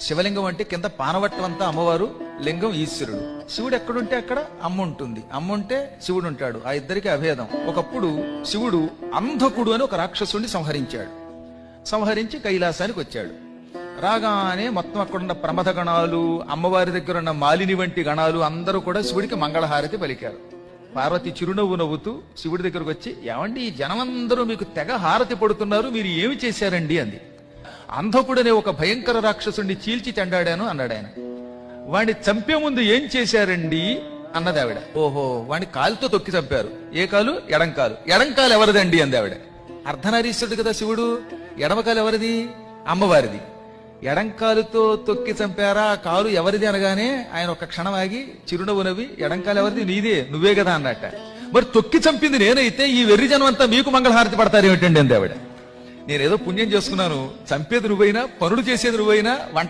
శివలింగం అంటే కింద పానవట్టం అంతా అమ్మవారు, లింగం ఈశ్వరుడు. శివుడు ఎక్కడుంటే అక్కడ అమ్మ ఉంటుంది, అమ్మ ఉంటే శివుడు ఉంటాడు. ఆ ఇద్దరికి అభేదం. ఒకప్పుడు శివుడు అంధకుడు అని ఒక రాక్షసుడిని సంహరించాడు. సంహరించి కైలాసానికి వచ్చాడు. రాగానే మొత్తం అక్కడున్న ప్రమథ గణాలు, అమ్మవారి దగ్గర ఉన్న మాలిని వంటి గణాలు అందరూ కూడా శివుడికి మంగళహారతి పలికారు. పార్వతి చిరునవ్వు నవ్వుతూ శివుడి దగ్గరకు వచ్చి, ఏమండి ఈ జనమందరూ మీకు తెగ హారతి పడుతున్నారు, మీరు ఏమి చేశారండి అంది. అంధకుడనే ఒక భయంకర రాక్షసుడిని చీల్చి చెండాడాను అన్నాడు ఆయన. వాడిని చంపే ముందు ఏం చేశారండి అన్నది ఆవిడ. ఓహో, వాడిని కాలుతో తొక్కి చంపారు. ఏ కాలు? ఎడంకాలు. ఎడంకాలు ఎవరిదండి అంది ఆవిడ. అర్ధనారీశ్వరుడు కదా శివుడు, ఎడమకాలు ఎవరిది? అమ్మవారిది. ఎడంకాలుతో తొక్కి చంపారా, ఆ కాలు ఎవరిది అనగానే ఆయన ఒక క్షణం ఆగి చిరునవ్వు నవ్వి, ఎడంకాలు ఎవరిది? నీదే, నువ్వే కదా అన్నట్ట. మరి తొక్కి చంపింది నేనైతే ఈ వెర్రి జనం అంతా మీకు మంగళహారతి పడతారు ఏమిటండి అంది ఆవిడ. నేనేదో పుణ్యం చేసుకున్నాను, చంపేది నువ్వైనా, పనులు చేసేది నువ్వైనా, వంట